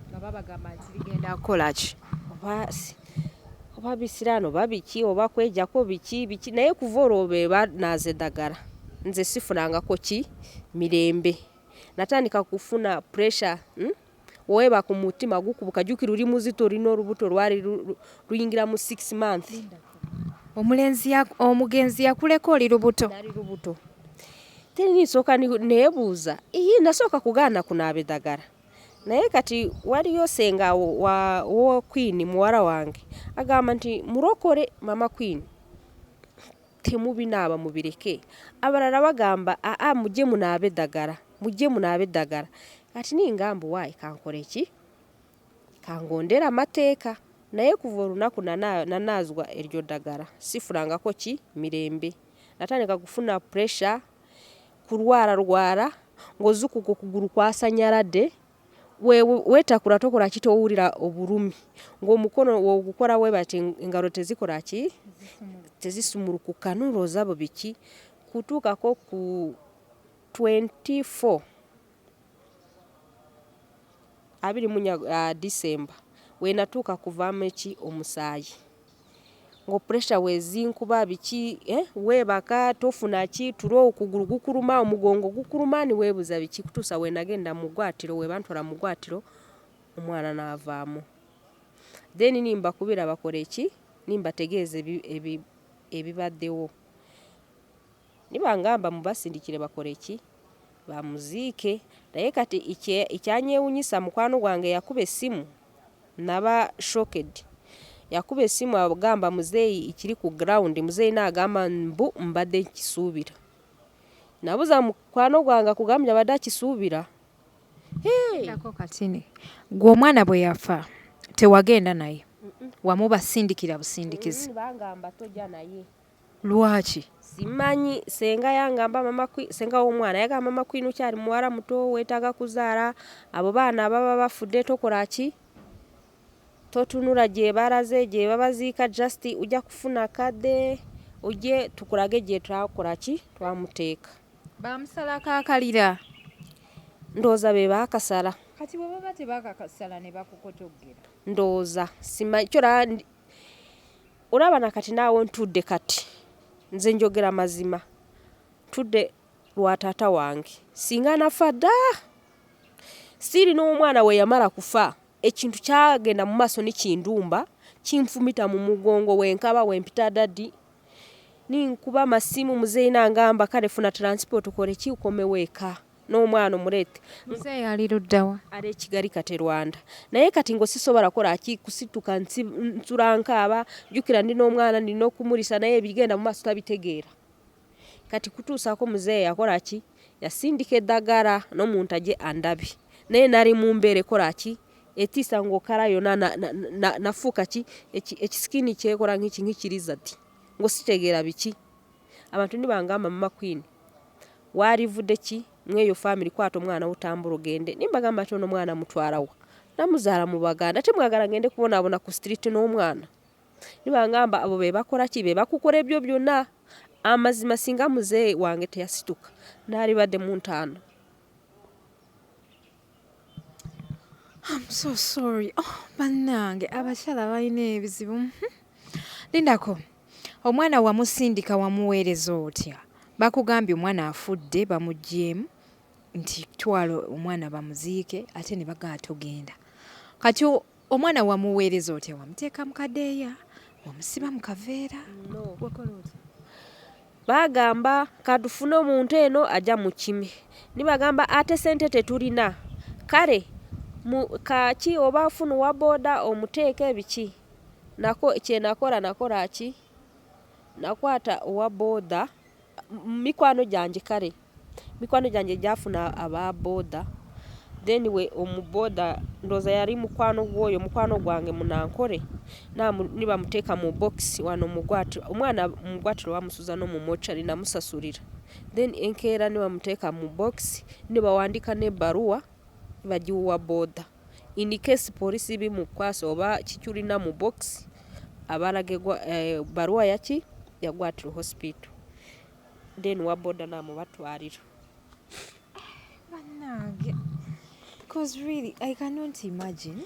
nga babagamba nti ligenda kukola ki oba bisiraano oba biki oba kwejjako biki naye kuva olwo be banaaza eddagala nze sifunangako ki mirembe natandika kufuna pressure oweeba ku mutima gukubuka jjukira oli muzito olina olubuto lwali luyingira mu 6 months omugenzi yakuleka oli lubuto ninsooka neebuuza nasooka kugaana kunaaba eddagala naye kati waliyo senga wo Queen muwala wange agamba nti murokole mama Queen temubinaaba mubireke abalala bagamba mujje munaabe eddagala kati ningamba waayi kankole ki kangondera amateeka naye kuva olunaku nanaazwa eryo ddagala sifunangako ki mirembe natandika kufuna pressure kulwara ng'ozukuka okuguru kwasanyaladde weetakula tokola ki towulira obulumi ng'omukono ogukora we bati engalo tezikola ki tezisumulukuka n'olowooza bo biki kutuukako ku 24 December weenatuuka kuvaamu eki omusaayi ng'opuresha weezinkuba biki weebaka tofuna ki tulo okugulu gukuluma omugongo gukuluma ni weebuza biki kutuusa weenagenda mu ggwaatiro we bantwala mu ggwaatiro omwana n'avaamu then nimba kubira bakole ki nimbategeeza ebibaddewo nibangamba mubasindikire bakole ki bamuziike naye kati ekyanyewunyisa mukwano gwange yakuba essimu naba shocked yakuba essimu agamba muzeeyi ikiri ku ground muzeeyi n'agamba mbu mbadde nkisuubira nabuza mukwano gwange akugambye abadde akisuubira ako katini gwe omwana bwe yafa tewagenda naye wamubasindikira busindikizi bangamba tojja naye lwaki simanyi senga yangamba senga w'omwana yagamba mama kwinu kyali muwala muto weetaaga kuzaala abo baana ababa bafudde tokola ki totunula gye balaze gye babaziika just ujja kufuna kadde ujje tukulage gye twakola ki twamuteeka bamusalako akalira ndowooza be baakasala kati bwe baba tebakakasala ne bakukotoggera ndowooza simanyi kyola olaba nakati naawe ntudde kati nze njogera mazima tudde lwa taata wange singa nafa dda siri n'omwana we yamala kufa ekintu kyagenda mu maaso nikindumba kinfumita mu mugongo wenkaba wempita daddi ninkuba masimu muzeeyi n'angamba kale funa transport ukole ki ukomewo eka n'omwana omuleete muzeeyi ali luddawa ali ekigali kate Rwanda naye kati ngo sisobola kola ki kusituka nsulankaaba jjukira ndi n'omwana ndina okumulisa naye ebigenda mu maaso tabitegeera kati kutuusaako muzeeyi yakola ki yasindika eddagala n'omuntu aje andabi naye nali mu mbeera ekola ki etiisa ng'okala yonna nafuuka ki ekisikini kyekola nk'ikiriza ddi ngo sitegeera biki abantu nibangamba mama Queen waalivudde ki mweyo family kwata omwana otambula ogende nimbagamba ati ono mwana mutwalawa namuzaala mu Baganda temwagala ngende kubonaabona ku street n'omwana nibangamba abo be bakola ki be bakukola ebyo byonna amazima singa muzeeyi wange teyasituka naalibadde mu ntaano. I'm so sorry. Bannange abakyala balina ebizibu. Lindako omwana wamusindika wamuweereza otya bakugambye omwana afudde bamuggyemu nti twalo omwana bamuziike ate ne bagaa togenda kati omwana wamuweereza otya wamuteeka mu kadeeya wamusiba mu kaveera bagamba katufune omuntu eno ajja mu kimi nibagamba ate sente tetulina kale kaki oba afuna wa boda omuteeka ebiki nako nakola ki nakwata owa boda mikwano gyange kale mikwano gyange gyafuna aba boda then we omuboda ndoza yali mukwano gwange munankole nibamuteeka mu box wano mugwatiro omwana mugwatiro bamusuza no mu mochari namusasulira then enkeera nibamuteeka mu box nibawandika n'ebbaluwa bagiwa boda in case police bimukwasa oba kikyulina mu box abalagegwa baluwa yaki yagwatiro hospital then wa boda namubatwalira bannange because really I cannot imagine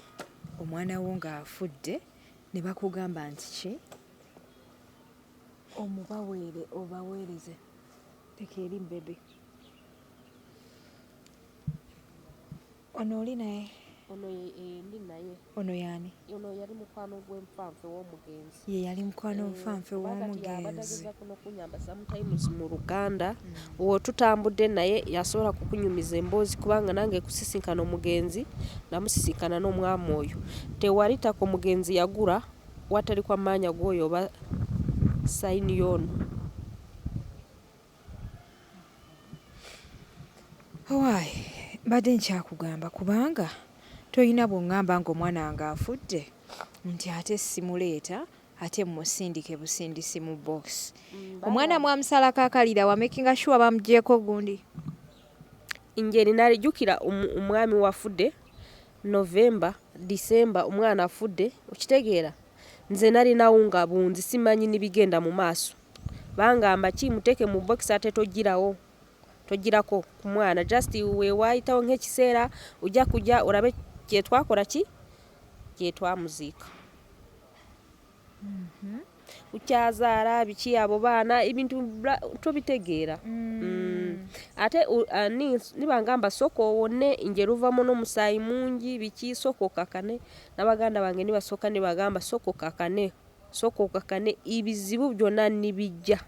omwana wo nga afudde ne bakugamba nti ki omubaweere obaweereze tekeeri mbebe ono oli naye ono ndi naye ono yaani ono yali mukwano gw'enfanfe w'omugenzi ye yali mukwano nfanfe w'omugenzi kuno kunyamba sometimes mu Luganda wo tutambudde naye yasobola kukunyumiza emboozi kubanga nange kusisinkana omugenzi namusisinkana n'omwami oyo tewali tako mugenzi yagula watali kwa maanya gwoyo oba sayini yono owaayi mbadde nkyakugamba kubanga toyina bw'oŋŋamba ng'omwana wange afudde nti ate simuleeta ate musindike busindisi mu box. Omwana mwamusalako akalira wamakinga sure bamugyeko gundi. Ingeri nalijukira omwami wafudde November, December omwana afudde okitegeera. Nze nali nawunga bunzi simanyi nibigenda mu maaso. Bangamba ki muteke mu box ate togirawo. Togirako ku mwana just we waitawo nk'ekiseera ujja kujja orabe kye twakola ki kye twamuziika. Ukyazaala biki abo baana ebintu tobitegeera. Ate nibangamba soko wonne injeruvamo n'omusaayi mungi biki soko kakane n'abaganda bange nibasoka nibagamba soko kakane ibizibu byonna nibijja.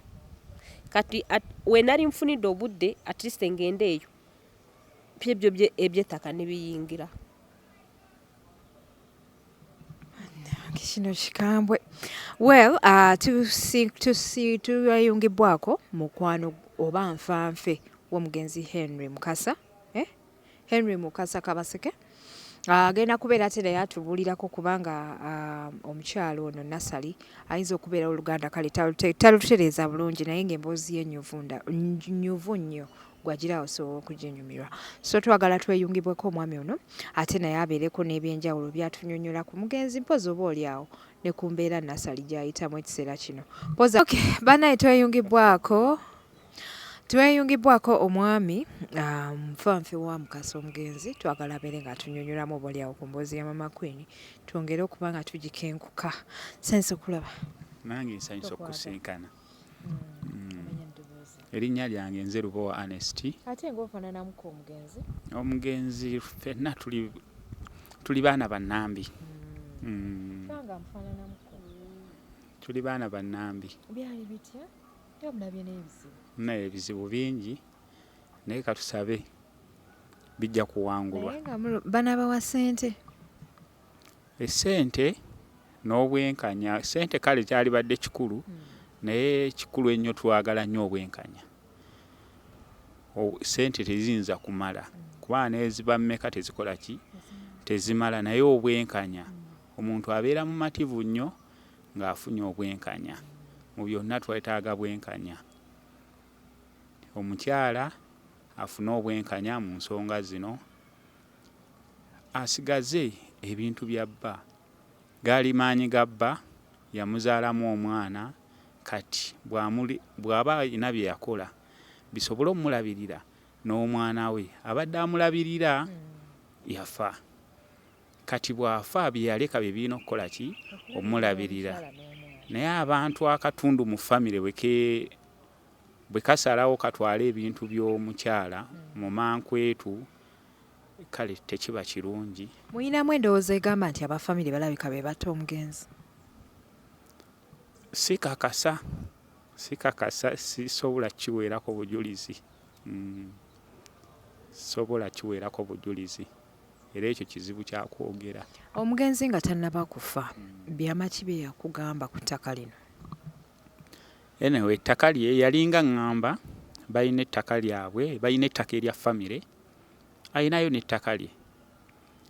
Kati we nali mfunidde obudde at least ngende eyo byebyo ebyettaka nibiyingira. Kino kikambwe. Well, tuyayungibwako mukwano oba nfanfe Womugenzi Henry Mukasa. Henry Mukasa Kabaseke. Agenda kubeera ate naye atubulirako kubanga omukyala ono Nasali ayinza okubeera oluganda kale talutereeza bulungi naye ng'emboozi nyuvu nnyo gwagirawo osobola okuginyumirwa. So twagala tweyungibweko omwami ono ate naye abeereko n'ebyenjawulo byatunyonyola ku mugenzi mpozi oba oliawo ne ku mbeera Nasali gy'ayitamu ekiseera kino. Okay, banaye tweyungibwako omwami nfanfe wa Mukasa Omugenzi twagala abeere ng'atunyonyolamu oba oliawo ku mboozi ya Mama Queen twongere okuba nga tugikenkuka. Nsanyusa okulaba. Nange nsanyusa okukusinkana. Erinnya lyange nze Lubowa Ernest. Ate ng'ofaananamuko Omugenzi? Omugenzi ffenna tuli baana bannambi. Nga mufaananamuko. Tuli baana bannambi. Byali bitya? Era mulabye n'ebizibu. Naye ebizibu bingi naye katusabe bijja kuwangulwa. Naye nga banaabawa ssente? Essente n'obwenkanya. Ssente kale kyalibadde kikulu naye kikulu ennyo twagala nnyo obwenkanya. Ssente teziyinza kumala kuba neziba mmeka tezikola ki tezimala naye obwenkanya omuntu abeera mu mativu nnyo ng'afunye obwenkanya. Mu byonna twetaaga bwenkanya. Omukyala afune obwenkanya mu nsonga zino asigaze ebintu byabba. Gaali maanyi gabba yamuzaalamu omwana kati bw'aba alina bye yakola bisobole omulabirira n'omwana we abadde amulabirira yafa. Kati bw'afa bye yaleka bye birina okukola ki omulabirira. Naye abantu akatundu mu famire bwe kasalawo katwale ebintu by'omukyala mu mankwetu kale tekiba kirungi. Muyinamu endowooza egamba nti abafamire balabika be batta Omugenzi? Sikakasa sisobola kiweerako bujulizi. Sobola kiweerako bujulizi era ekyo kizibu kyakwogera. Omugenzi nga tannaba kufa byamaki bye yakugamba ku ttaka lino? Anyway, ettaka lye yalinga ngamba balina ettaka lyabwe balina ettaka erya famire ayinayo n'ettaka lye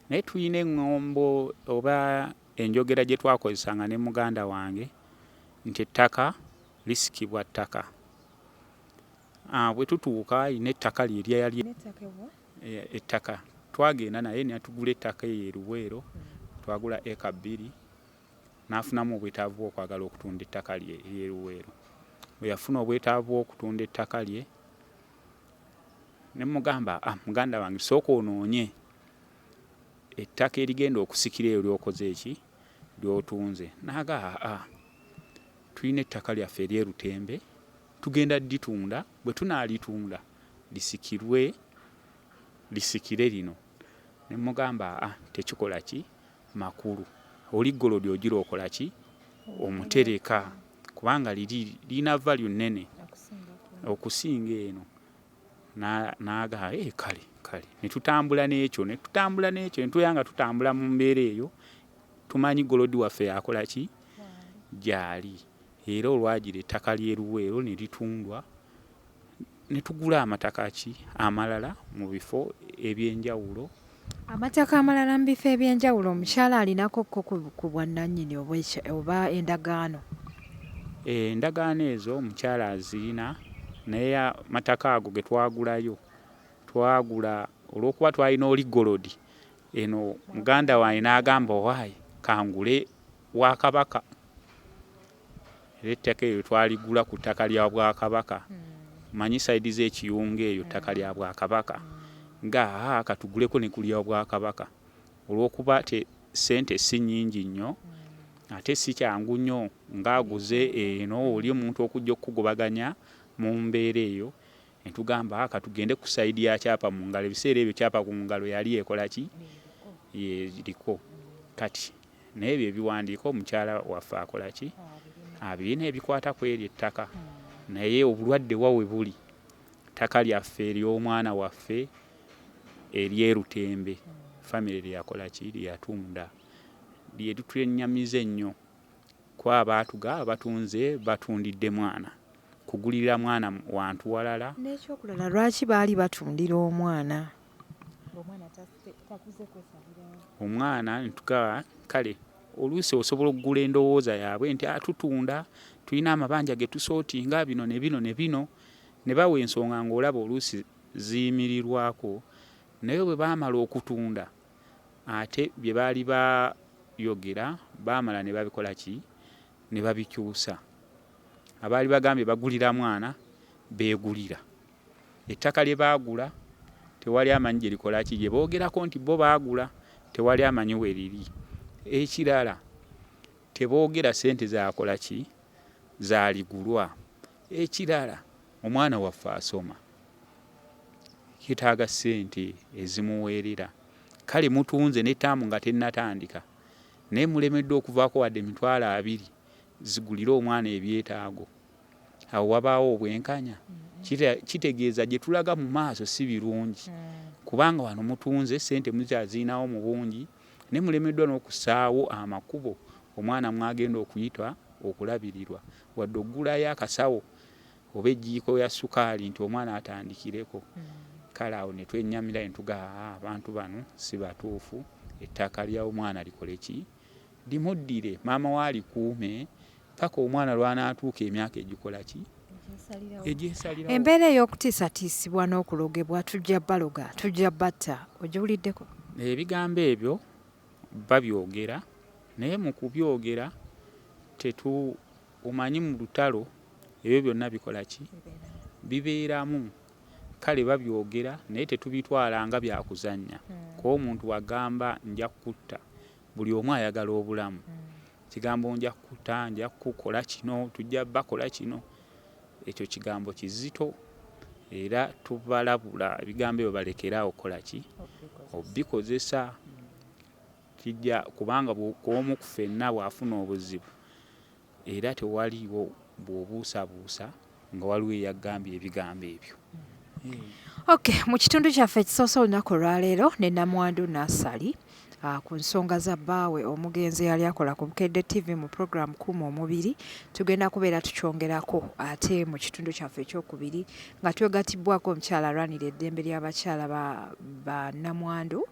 naye tuyina eŋŋombo oba enjogera gye twakozesanga ne muganda wange nti ettaka lisikibwa ttaka. Bwe tutuuka ayina ettaka lye eryali ettaka twagenda naye natugula ettaka eyo Luweero twagula eka 2 n'afunamu obwetaavu bw'okwagala okutunda ettaka lye ery'e Luweero. Bwe yafuna obwetaavu bw'okutunda ettaka lye ne mugamba muganda wange sooka onoonye ettaka erigenda okusikira eyo lyokoze eki lyotunze. Naaga tulina ettaka lyaffe ery'e Lutembe tugenda ditunda bwe tunaalitunda lisikire lino. Ne mugamba tekikola ki makulu oli ggolo lyogira okola ki omutereka kubanga lirina value nnene okusinga eno. Naaga kale netutambula n'ekyo netuyanga tutambula mu mbeera eyo tumanyi golodi waffe yakola ki gyali era olwagira ettaka ly'e Luweero ne litundwa ne tugula amataka ki amalala mu bifo ebyenjawulo Amataka amalala mu bifo ebyenjawulo omukyala alinako ku bwannannyini oba endagaano? Endagaano ezo omukyala azirina naye amataka ago ge twagulayo twagula olw'okuba twalina oligolodi eno muganda wange n'agamba owaayi kangule wa Kabaka era ettaka eryo twaligula ku ttaka lya Bwakabaka manyi sayidi z'ekiyunga eyo ttaka lya Bwakabaka nga katuguleko ne ku lya Bwakabaka olw'okuba sente si nnyingi nnyo ate si kyangu nnyo ng'aguze eno oli omuntu okujja okukugobaganya mu mbeera eyo netugamba katugende ku sayidi ya kyapa mu ngalo ebiseera ebyo kyapa ku ngalo yali ekola ki yeriko kati n'ebyo ebiwandiiko omukyala waffe akola ki abirina ebikwata ku eryo ettaka naye obulwadde wawe buli ttaka lyaffe ery'omwana waffe ery'erutembe famire lyakola ki lyatunda lyetutwenyamiza ennyo kwaba abatunze batundidde mwana kugulira mwana wantu walala. N'ekyokulala lwaki baali batundira omwana? Omwana ntugaa kale oluusi osobola okugula endowooza yaabwe nti atutunda tulina amabanja ge tusootinga bino ne bino ne bino ne bawa ensonga ng'olaba oluusi ziyimirirwako naye bwe baamala okutunda ate bye baali bayogera baamala ne babikola ki ne babikyusa. Abaali bagambye bagulira mwana beegulira ettaka lye baagula tewali amanyi gye likola ki gye boogerako nti bo baagula tewali amanyi we liri. Ekirala teboogera sente zakola ki zaaligulwa. Ekirala omwana waffe asoma kitaaga sente ezimuweerera kale mutunze n'ettaamu nga tennatandika naye mulemeddwa okuvaako wadde emitwalo 2 zigulira omwana ebyetaago. Awo wabaawo obwenkanya kitegeeza gye tulaga mu maaso si birungi kubanga wano mutunze sente mukyazirinawo mu bungi ne mulemeddwa n'okussaawo amakubo omwana mwagenda okuyita okulabirirwa wadde oggulayo akasawo oba ejjiiko ya sukaali nti omwana atandikireko. Kale awo ne twenyamira ne tugaa abantu bano si batuufu ettaka lya omwana likole ki limuddire maama waalikuume paka omwana lwanaatuuka emyaka egikola ki egyesalirawo. Embeera ey'okutiisatiisibwa n'okulogebwa tujja baloga tujja batta ogiwuliddeko? Ebigambo ebyo babyogera naye mu kubyogera omanyi mu lutalo ebyo byonna bikola ki bibeeramu. Kale babyogera naye tetubitwala nga byakuzannya kuba omuntu wagamba nja kutta buli omu ayagala obulamu kigambo nja kutta nja kukola kino tujja bakola kino ekyo kigambo kizito era tubalabula ebigambo ebyo balekera okukola ki obikozesa kijja kubanga bw'omu ku ffenna bw'afuna obuzibu era tewaliwo bw'obuusabuusa nga waliwo eyagambye ebigambo ebyo. Okay, mu kitundu kyaffe ekisoosa olunaku olwaleero ne Namwandu Nassali ku nsonga za bbaawe omugenzi yali akola ku Bukedde TV mu program Kuuma Omubiri tugenda kubeera tukyongerako ate mu kitundu kyaffe ekyokubiri nga twegatibwako omukyala alwanira eddembe ly'abakyala ba Namwandu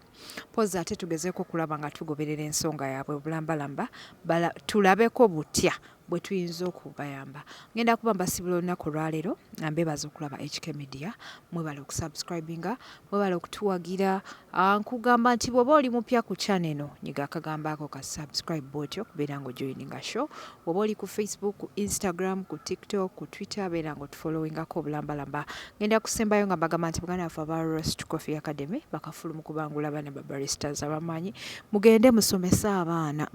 pozi ate tugezeeko okulaba nga tugoberera ensonga yaabwe bulambalamba tulabeko butya bwe tuyinza okubayamba. Ngenda kuba mbasibula olunaku olwaleero mbebaza okulaba HK Media mwebale okusubscribinga mwebale okutuwagira nkugamba nti bw'oba oli mupya ku channel eno nyiga akagambo ako ka subscribe bwotyo okubeera ng'ojoyininga show. Bw'oba oli ku Facebook, ku Instagram, ku TikTok, ku Twitter beera ng'otufollowingako obulambalamba. Ngenda kusembayo nga mbagamba nti buganda waffe aba Roast Coffee Academy bakafulu mu kubangula abaana ba baristas abamanyi mugende musomesa abaana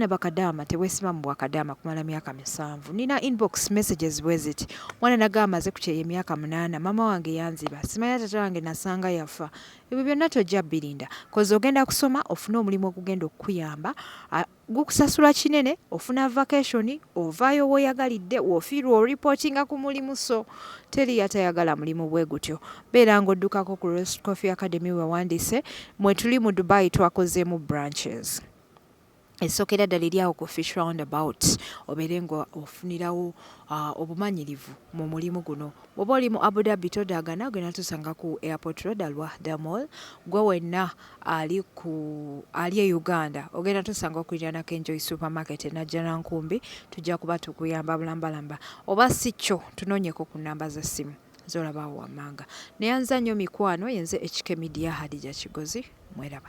bakadaama teweesiba mu bwakadaama kumala myaka 7. Nina inbox messages bweziti mwana naga amaze kukyeye emyaka 8 mama wange yanziba simanya tata wange nasanga yafa. Ebyo byonna tojja birinda kozi ogenda kusoma ofuna omulimu ogugenda okukuyamba gukusasula kinene ofuna vacation ovaayo woyagalidde wofiirwa oripotinga ku mulimu so teri yatayagala mulimu bwe gutyo beera ng'oddukako ku Roast Coffee Academy wewandiise mwe tuli mu Dubai twakozeemu branches. essookera ddala eri awo ku fish roundabout obeere nga ofunirawo obumanyirivu mu mulimu guno. Bw'oba oli mu Abu Dhabi todaagana, ogenda tusanga ku airport road Al-Wahda Mall. Gwe wenna ali e Uganda ogenda tusanga okuliraanako Enjoy supermarket e Najjanankumbi. Tujja kuba tukuyamba bulambalamba, oba si kyo tunoonyeko ku nnamba za ssimu z'olaba awo wammanga. Neyanza nnyo mikwano, yenze HK Media Hadija Kigozi, mweraba.